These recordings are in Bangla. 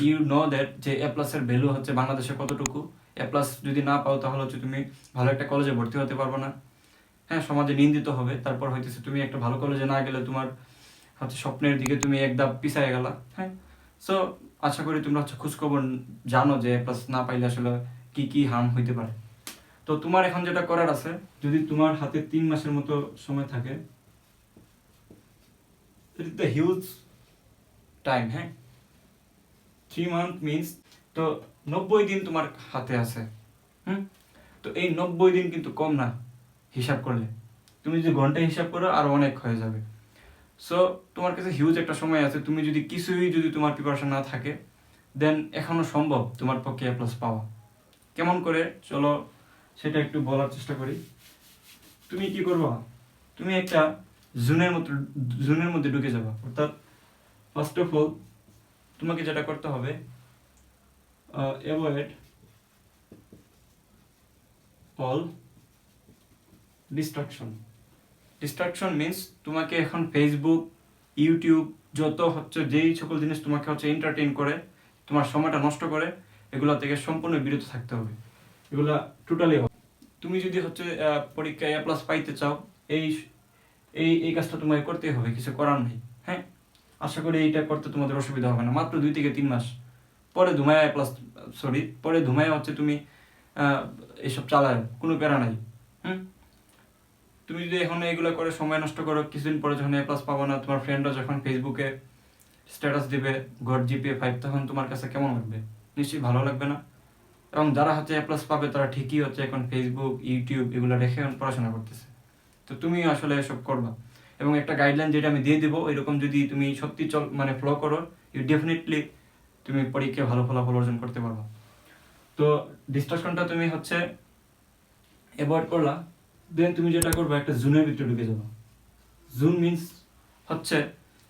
ইউ নো দ্যাট যে এ প্লাসের ভ্যালু হচ্ছে বাংলাদেশে কতটুকু। এ প্লাস যদি না পাও তাহলে হচ্ছে তুমি ভালো একটা কলেজে ভর্তি হতে পারবে না, হ্যাঁ, সমাজে নিন্দিত হবে। তারপর হইতেছে তুমি একটা ভালো কলেজে না গেলে তোমার হচ্ছে স্বপ্নের দিকে তুমি এক ধাপ পিছায় গেলা। হ্যাঁ, সো আশা করি তোমরা হচ্ছে খোঁজখবর জানো যে এ প্লাস না পাইলে আসলে কি কি হার্ম হইতে পারে। তো তোমার এখন যেটা করার আছে, যদি তোমার হাতে 3 মাসের মতো সময় থাকে, it is the huge time. হ্যাঁ, 3 মান্থ মিনস তো 90 দিন তোমার হাতে আছে। তো এই 90 দিন কিন্তু কম না হিসাব করলে। তুমি যদি ঘন্টা হিসাব করো আরো অনেক হয়ে যাবে। সো তোমার কাছে হিউজ একটা সময় আছে। তুমি যদি কিছুই যদি তোমার প্রিপারেশন না থাকে, দেন এখনো সম্ভব তোমার পক্ষে এ প্লাস পাওয়া। কেমন করে চলো সেটা একটু বলার চেষ্টা করি। তুমি কি করবা, তুমি একটা জোনের মধ্যে ঢুকে যাবা। অর্থাৎ ফার্স্ট অফ অল তোমাকে যেটা করতে হবে, অ্যাভয়েড অল ডিস্ট্রাকশন মিনস তোমাকে এখন ফেসবুক, ইউটিউব, যত হচ্ছে যেই সকল জিনিস তোমাকে হচ্ছে এন্টারটেইন করে, তোমার সময়টা নষ্ট করে, এগুলো থেকে সম্পূর্ণ বিরত থাকতে হবে। এগুলা টোটালি হবে। তুমি যদি হচ্ছে পরীক্ষায় এ প্লাস পাইতে চাও, এই এই এই কাজটা তোমাকে করতেই হবে, কিছু করার নেই। হ্যাঁ, আশা করি এইটা করতে তোমাদের অসুবিধা হবে না। মাত্র 2 থেকে 3 মাস পরে ধুমায় এ প্লাস, পরে ধুমায় হচ্ছে তুমি এইসব চালায়, কোনো প্যারা নাই। তুমি যদি এখন এগুলো করে সময় নষ্ট করো, কিছুদিন পরে যখন এ প্লাস পাবো না, তোমার ফ্রেন্ডরা যখন ফেসবুকে স্ট্যাটাস দিবে গড জিপিএ 5, তখন তোমার কাছে কেমন লাগবে? নিশ্চয়ই ভালো লাগবে না। এবং যারা হচ্ছে এ প্লাস পাবে তারা ঠিকই হচ্ছে এখন ফেসবুক, ইউটিউব এগুলো রেখে পড়াশোনা করতেছে। তো তুমি আসলে এসব করবা, এবং একটা গাইডলাইন যেটা আমি দিয়ে দেবো এরকম যদি তুমি সত্যি মানে ফলো করো, ইউ ডেফিনেটলি তুমি পরীক্ষায় ভালো ফলাফল অর্জন করতে পারবা। তো ডিস্ট্রাকশনটা তুমি হচ্ছে অ্যাভয়েড করলা। দেন তুমি যেটা করবে, একটা জোনের ভিতরে ঢুকে যাবো। জোন মিনস হচ্ছে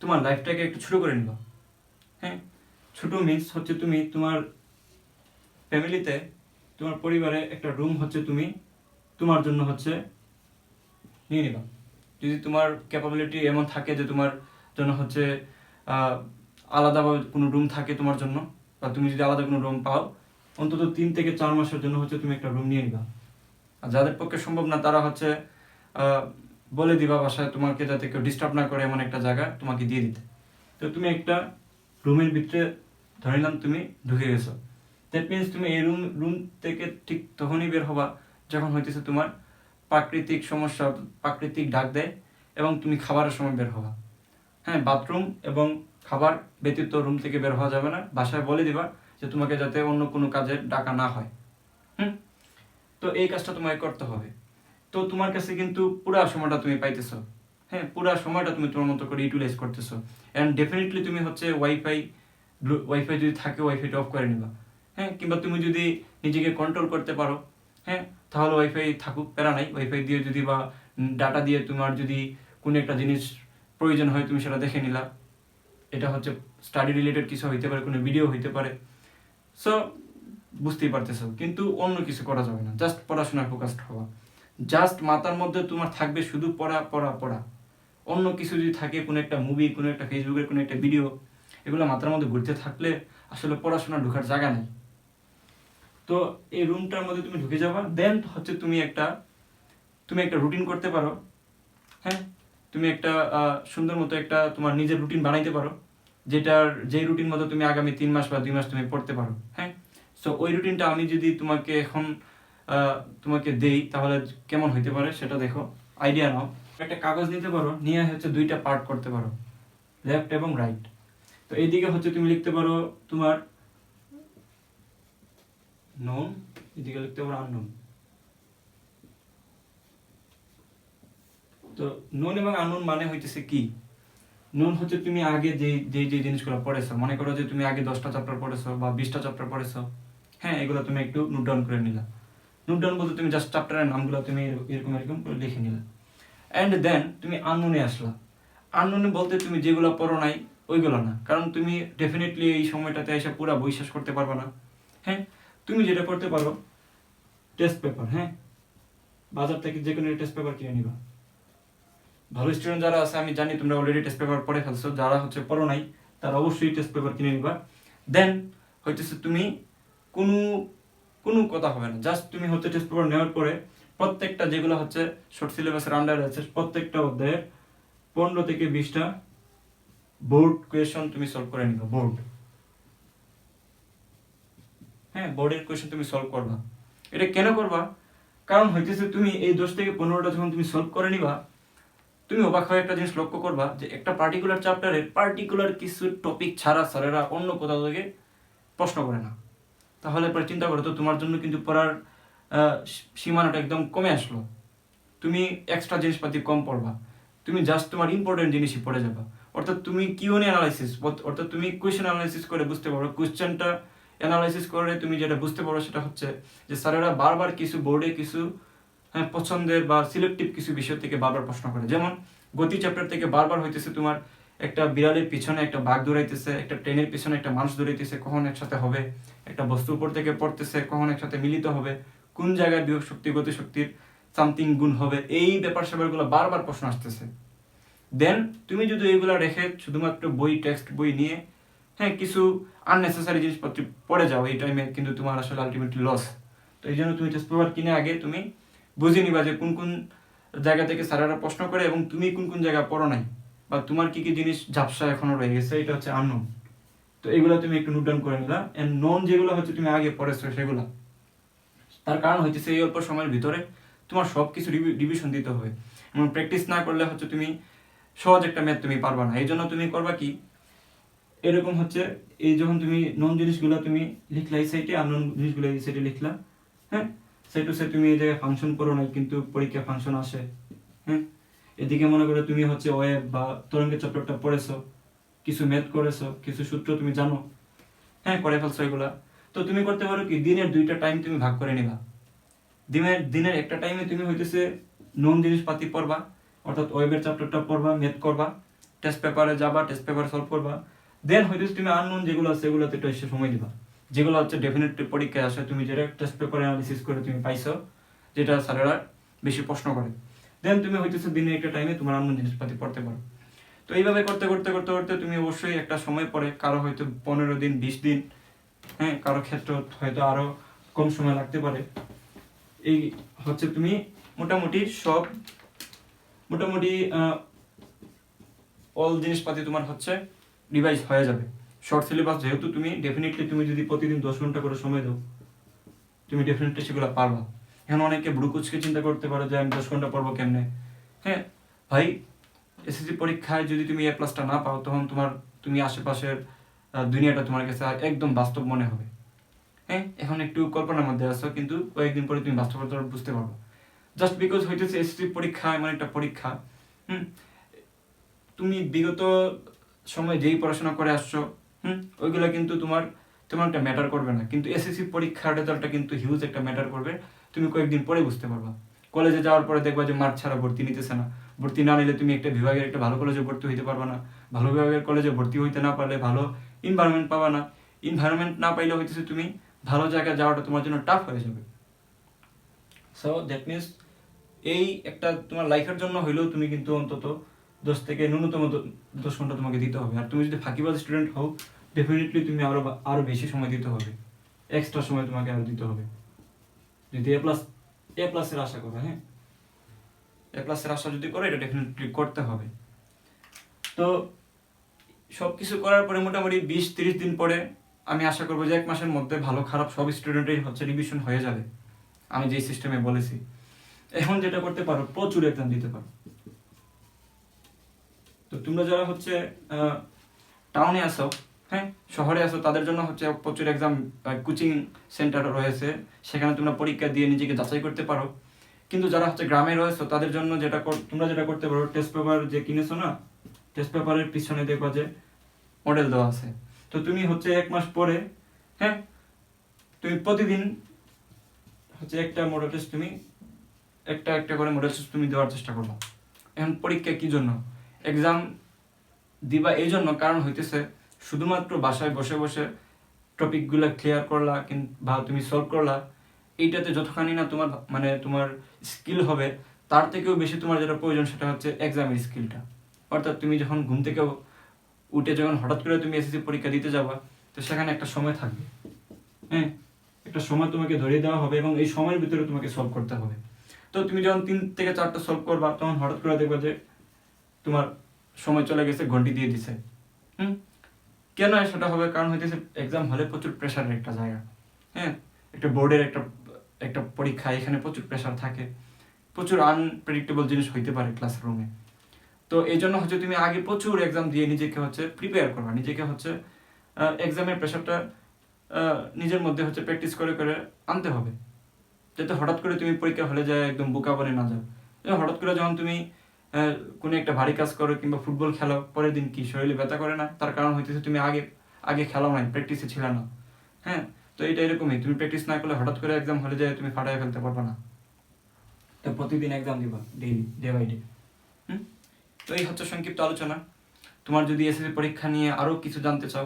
তোমার লাইফটাকে একটু ছোট করে নিবা। হ্যাঁ, ছোট মিনস হচ্ছে তুমি তোমার ফ্যামিলিতে, তোমার পরিবারে একটা রুম হচ্ছে তুমি তোমার জন্য হচ্ছে নিয়ে নিবা। যদি তোমার ক্যাপাবিলিটি এমন থাকে যে তোমার জন্য হচ্ছে আলাদাভাবে কোনো রুম থাকে তোমার জন্য, বা তুমি যদি আলাদা কোনো রুম পাও, অন্তত 3 থেকে 4 মাসের জন্য হচ্ছে তুমি একটা রুম নিয়ে নিবা। আর যাদের পক্ষে সম্ভব না তারা হচ্ছে বলে দিবা বাসায় তোমাকে যাতে কেউ ডিস্টার্ব না করে এমন একটা জায়গা তোমাকে দিয়ে দিতে। তো তুমি একটা রুমের ভিতরে ধরে নিলাম তুমি ঢুকে গেছো। দ্যাট মিনস তুমি এই রুম থেকে ঠিক তখনই বের হবা যখন হইতেছে তোমার প্রাকৃতিক সমস্যা, প্রাকৃতিক ডাক দেয়, এবং তুমি খাবারের সময় বের হবা। হ্যাঁ, বাথরুম এবং খাবার ব্যতীত রুম থেকে বের হওয়া যাবে না। বাসায় বলে দিবা যে তোমাকে যাতে অন্য কোনো কাজে ডাকা না হয়। তো এই কাজটা তোমাকে করতে হবে। তো তোমার কাছে কিন্তু পুরা সময়টা তুমি পাইতেছো। হ্যাঁ, পুরা সময়টা তুমি তোমার মতো করে ইউটিলাইজ করতেছো। অ্যান্ড ডেফিনেটলি তুমি হচ্ছে ওয়াইফাই যদি থাকে ওয়াইফাইটা অফ করে নিবা। হ্যাঁ, কিংবা তুমি যদি নিজেকে কন্ট্রোল করতে পারো, হ্যাঁ, তাহলে ওয়াইফাই থাকুক, প্যারা নাই। ওয়াইফাই দিয়ে যদি বা ডাটা দিয়ে তোমার যদি কোনো একটা জিনিস প্রয়োজন হয় তুমি সেটা দেখে নিলা। এটা হচ্ছে স্টাডি রিলেটেড কিছু হইতে পারে, কোনো ভিডিও হইতে পারে। সো বুঝতেই পারতেছো, কিন্তু অন্য কিছু করা যাবে না, জাস্ট পড়াশোনায় ফোকাসড হওয়া। জাস্ট মাথার মধ্যে তোমার থাকবে শুধু পড়া পড়া পড়া। অন্য কিছু যদি থাকে, কোনো একটা মুভি, কোনো একটা ফেসবুকের কোনো একটা ভিডিও, এগুলো মাথার মধ্যে ঘুরতে থাকলে আসলে পড়াশোনা ঢোকার জায়গা নেই। তো এই রুমটার মধ্যে তুমি ঢুকে যাবা। দেন হচ্ছে তুমি একটা রুটিন করতে পারো। হ্যাঁ, তুমি একটা সুন্দর মতো একটা তোমার নিজের রুটিন বানাইতে পারো, যেই রুটিন মতো তুমি আগামী 3 মাস বা 2 মাস তুমি পড়তে পারো। হ্যাঁ, সো ওই রুটিনটা আমি যদি তোমাকে এখন তোমাকে দেই তাহলে কেমন হইতে পারে সেটা দেখো, আইডিয়া নাও। একটা কাগজ নিতে পারো, নিয়ে হচ্ছে 2টা পার্ট করতে পারো, লেফট এবং রাইট। তো এইদিকে হচ্ছে তুমি লিখতে পারো তোমার নোন, এদিকে লিখতে পারো আননোন। তো নোন এবং আননোন মানে হইতেছে কি? নোন হচ্ছে তুমি আগে যে জিনিসগুলো পড়েছো, মনে করো যে তুমি আগে 10টা চ্যাপ্টার পড়েছো বা 20টা চ্যাপ্টার পড়েছো। হ্যাঁ, এগুলো তুমি একটু নোট ডাউন করে নিলা। নোট ডাউন বলতে তুমি জাস্ট চ্যাপ্টারের নামগুলো তুমি এরকম করে লিখে নিলা। অ্যান্ড দেন তুমি আননোনে আসলা। আননোনে বলতে তুমি যেগুলো পড়ো নাই ওইগুলো না, কারণ তুমি ডেফিনেটলি এই সময়টাতে এসে পুরো বই শেষ করতে পারবে না। হ্যাঁ, তুমি যেটা করতে পারো, টেস্ট পেপার। হ্যাঁ, বাজার থেকে যে কোনো টেস্ট পেপার কিনে নিবা। ভালো স্টুডেন্ট যারা আছে আমি জানি তোমরা অলরেডি টেস্ট পেপার পড়ে ফেলছো, যারা হচ্ছে পড়ো নাই তারা অবশ্যই টেস্ট পেপার কিনে নিবা। দেন হইতেছে তুমি কোনো কোনো কথা হবে না, জাস্ট তুমি হচ্ছে টেস্ট পেপার নেওয়ার পরে প্রত্যেকটা যেগুলো হচ্ছে শর্ট সিলেবাসের আন্ডারে আছে প্রত্যেকটা অধ্যায়ের 15 থেকে 20টা বোর্ড কোয়েশন তুমি সলভ করে নিবা। হ্যাঁ, বোর্ডের কোয়েশন তুমি সলভ করবা। এটা কেন করবা? কারণ হইতেছে তুমি এই 10 থেকে 15টা যখন তুমি সলভ করে নিবা, তুমি অবাক হয়ে একটা জিনিস লক্ষ্য করবা যে একটা পার্টিকুলার চ্যাপ্টারের পার্টিকুলার কিছু টপিক ছাড়া স্যারেরা অন্য কোথাও থেকে প্রশ্ন করে না। তাহলে পরে চিন্তা করো তো, তোমার জন্য কিন্তু পড়ার সীমানাটা একদম কমে আসলো। তুমি এক্সট্রা জিনিসপাতি কম পড়বা, তুমি জাস্ট তোমার ইম্পর্টেন্ট জিনিসই পড়ে যাবা। অর্থাৎ তুমি কিউএনএ অ্যানালাইসিস, অর্থাৎ তুমি কোয়েশ্চেন অ্যানালাইসিস করে বুঝতে পারো। কোয়েশ্চেনটা অ্যানালাইসিস করে তুমি যেটা বুঝতে পারো সেটা হচ্ছে যে স্যারেরা বারবার কিছু বোর্ডে কিছু পছন্দের বা সিলেক্টিভ কিছু বিষয় থেকে বারবার প্রশ্ন করে। যেমন গতি চ্যাপ্টার থেকে বারবার হইতেছে তোমার একটা বিড়ালের পিছনে একটা বাঘ দৌড়াইতেছে, একটা ট্রেনের পিছনে একটা মানুষ দৌড়াইতেছে, কখন একসাথে হবে, একটা বস্তু উপর থেকে পড়তেছে, কখন একসাথে মিলিত হবে, কোন জায়গায় বিভব শক্তি গতি শক্তির সামথিং গুণ হবে, এই ব্যাপার স্যাপারগুলো বারবার প্রশ্ন আসতেছে। দেন তুমি যদি এইগুলো রেখে শুধুমাত্র বই, টেক্সট বই নিয়ে কিছু আননেসেসারি জিনিসপত্র পড়ে যাও এই টাইমে, কিন্তু তোমার আসলে আলটিমেটলি লস। তো এই জন্য তুমি টেস্ট পেপার কিনে আগে তুমি বুঝে নিবা যে কোন কোন জায়গা থেকে স্যারেরা প্রশ্ন করে এবং তুমি কোন কোন জায়গা পড়ো নাই, বা তোমার কি কি জিনিস ঝাপসা এখনো রয়ে গেছে, এটা হচ্ছে আননোন। তো এগুলো তুমি একটু নোট ডাউন করে নিলা। এন্ড নোন যেগুলো হচ্ছে তুমি আগে পড়েছো সেগুলো, তার কারণ হইতেছে এই অল্প সময়ের ভিতরে তোমার সব কিছু রিভিশন দিতে হবে এবং প্র্যাকটিস না করলে হচ্ছে তুমি সহজ একটা ম্যাথ তুমি পারবা না। এই জন্য তুমি করবা কি, এরকম হচ্ছে এই যখন তুমি নন জিনিসগুলো তুমি লিখলা এই সাইটে, আর নন জিনিসগুলো এই সাইটে লিখলা, হ্যাঁ, সাইড টু সাইড তুমি এই জায়গায় ফাংশন করো নাই, কিন্তু পরীক্ষা ফাংশন আসে। হ্যাঁ, এদিকে মনে করো তুমি হচ্ছে ওয়েব বা তরঙ্গের চ্যাপ্টারটা পড়েছো, কিছু ম্যাথ করেছো, কিছু সূত্র তুমি জানো, হ্যাঁ, করে ফেলছো এগুলা। তো তুমি করতে পারো কি, দিনের 2টা টাইম তুমি ভাগ করে নিবা। দিনের একটা টাইমে তুমি হইতেছে নন জিনিসপাতি পড়বা, অর্থাৎ ওয়েবের চ্যাপ্টারটা পড়বা, ম্যাথ করবা, টেস্ট পেপারে যাবা, টেস্ট পেপার সলভ করবা। দেন হইতেছে তুমি আননোন যেগুলো আছে সেগুলোতে একটু এসে সময় দিবা, যেগুলো হচ্ছে ডেফিনেটলি পরীক্ষায় আসে, তুমি যেটা টেস্ট পেপার অ্যানালিসিস করে তুমি পাইছো, যেটা স্যারেরা বেশি প্রশ্ন করে। দেন তুমি হইতেছে দিনে একটা টাইমে তোমার আননোন জিনিসপাতি পড়তে পারো। তো এইভাবে করতে করতে করতে করতে তুমি অবশ্যই একটা সময় পরে, কারো হয়তো 15 দিন 20 দিন, হ্যাঁ, কারো ক্ষেত্রে হয়তো আরো কম সময় লাগতে পারে। এই হচ্ছে তুমি মোটামুটি অল জিনিসপাতি তোমার হচ্ছে রিভাইজ হয়ে যাবে। শর্ট সিলেবাস যেহেতু, তুমি ডেফিনেটলি তুমি যদি প্রতিদিন 10 ঘন্টা করে সময় দাও, তুমি ডেফিনেটলি সেগুলো পারবা। এখন অনেকে ব্রুকুচকে চিন্তা করতে পারো যে আমি 10 ঘন্টা পড়বো কেমনে। হ্যাঁ ভাই, এসএসসি পরীক্ষায় যদি তুমি এ প্লাসটা না পাও, তখন তুমি আশেপাশের দুনিয়াটা তোমার কাছে একদম বাস্তব মনে হবে। হ্যাঁ, এখন একটু কল্পনার মধ্যে আছো, কিন্তু কয়েকদিন পরে তুমি বাস্তবতা বুঝতে পারবে। জাস্ট বিকজ হইতেছে এসএসসি পরীক্ষা এমন একটা পরীক্ষা, তুমি বিগত সময় যেই পড়াশোনা করে আসছো, ওইগুলো কিন্তু তোমার তেমন একটা ম্যাটার করবে না, কিন্তু এসএসসি পরীক্ষার রেজাল্টটা কিন্তু হিউজ একটা ম্যাটার করবে। তুমি কয়েকদিন পরে বুঝতে পারবা। কলেজে যাওয়ার পরে দেখবা যে মার্ক ছাড়া ভর্তি নিতেছে না, ভর্তি না নিলে তুমি একটা বিভাগের একটা ভালো কলেজে ভর্তি হইতে পারবা না, ভালো বিভাগের কলেজে ভর্তি হইতে না পারলে ভালো এনভায়রনমেন্ট পাবা না, এনভায়রনমেন্ট না পাইলে হইতেছে তুমি ভালো জায়গায় যাওয়াটা তোমার জন্য টাফ হয়ে যাবে। সো দ্যাট মিনস এই একটা তোমার লাইফের জন্য হইলেও তুমি কিন্তু অন্তত 10 থেকে ন্যূনতম 10 ঘন্টা তোমাকে দিতে হবে। আর তুমি যদি ফাঁকিবাজ স্টুডেন্ট হও, ডেফিনেটলি তুমি আরো বেশি সময় দিতে হবে, এক্সট্রা সময় তোমাকে আরো দিতে হবে যদি এ প্লাসের আশা করো। হ্যাঁ, এ প্লাসের আশা যদি করো, এটা ডেফিনেটলি করতে হবে। তো সবকিছু করার পরে মোটামুটি 20-30 দিন পরে আমি আশা করবো যে 1 মাসের মধ্যে ভালো খারাপ সব স্টুডেন্টের হচ্ছে রিভিশন হয়ে যাবে, আমি যেই সিস্টেমে বলেছি। এখন যেটা করতে পারো, প্রচুর এক্সাম দিতে পারো। তো তোমরা যারা হচ্ছে টাউনে আসো, হ্যাঁ, শহরে আসো, তাদের জন্য হচ্ছে প্রচুর এক্সাম কোচিং সেন্টার রয়েছে, সেখানে তোমরা পরীক্ষা দিয়ে নিজেকে যাচাই করতে পারো। কিন্তু যারা হচ্ছে গ্রামে রয়েছে, তাদের জন্য তোমরা যেটা করতে পারো, টেস্ট পেপার যে কিনেছো না, টেস্ট পেপারের পিছনে দেখবা যে মডেল দেওয়া আছে। তো তুমি হচ্ছে 1 মাস পরে, হ্যাঁ, তুমি প্রতিদিন হচ্ছে একটা মডেল টেস্ট তুমি একটা করে মডেল টেস্ট তুমি দেওয়ার চেষ্টা করবা। এখন পরীক্ষা কি জন্য, এক্সাম দিবা এই জন্য, কারণ হইতেছে শুধুমাত্র বাসায় বসে বসে টপিকগুলো ক্লিয়ার করলা বা তুমি সলভ করলা, এইটাতে যতখানি না তোমার স্কিল হবে, তার থেকেও বেশি তোমার যেটা প্রয়োজন সেটা হচ্ছে এক্সামের স্কিলটা। অর্থাৎ তুমি যখন ঘুম থেকে উঠে যখন হঠাৎ করে তুমি এসএসসি পরীক্ষা দিতে যাবা, তো সেখানে একটা সময় থাকবে, হ্যাঁ, একটা সময় তোমাকে ধরিয়ে দেওয়া হবে এবং এই সময়ের ভিতরে তোমাকে সলভ করতে হবে। তো তুমি যখন 3 থেকে 4টা সলভ করবা, তখন হঠাৎ করে দেখবা যে তোমার সময় চলে গেছে, ঘন্টি দিয়ে দিছে। কেন সেটা হবে? কারণ হইতেছে এক্সাম হলে প্রচুর প্রেশারের একটা জায়গা, হ্যাঁ, একটা বোর্ডের একটা একটা পরীক্ষা, এখানে প্রচুর প্রেশার থাকে, প্রচুর আনপ্রেডিক্টেবল জিনিস হইতে পারে ক্লাসরুমে। তো এই জন্য হচ্ছে তুমি আগে প্রচুর এক্সাম দিয়ে নিজেকে হচ্ছে প্রিপেয়ার করবা, নিজেকে হচ্ছে এক্সামের প্রেশারটা নিজের মধ্যে হচ্ছে প্র্যাকটিস করে করে আনতে হবে, যাতে হঠাৎ করে তুমি পরীক্ষা হলে যায় একদম বোকা বনে না যাও। হঠাৎ করে যখন তুমি কোনো একটা ভারী কাজ করো কিংবা ফুটবল খেলো, পরের দিন কি শরীরে ব্যথা করে না? তার কারণ হইতেছে তুমি আগে আগে খেলো নাই, প্র্যাকটিসে ছিল না, হ্যাঁ। তো এটা এরকমই, তুমি প্র্যাকটিস না করলে হঠাৎ করে এক্সাম হলে যায় তুমি ফাটাই ফেলতে পারবে না। তো প্রতিদিন এক্সাম দিবা, ডেইলি, ডে বাই ডে। তো এই হচ্ছে সংক্ষিপ্ত আলোচনা। তোমার যদি এসএসসি পরীক্ষা নিয়ে আরও কিছু জানতে চাও,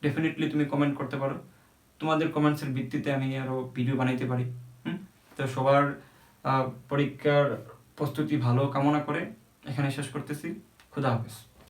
ডেফিনেটলি তুমি কমেন্ট করতে পারো। তোমাদের কমেন্টসের ভিত্তিতে আমি আরও ভিডিও বানাইতে পারি। তো সবার পরীক্ষার প্রস্তুতি ভালো কামনা করে এখানে শেষ করতেছি। খুদা হাফেজ।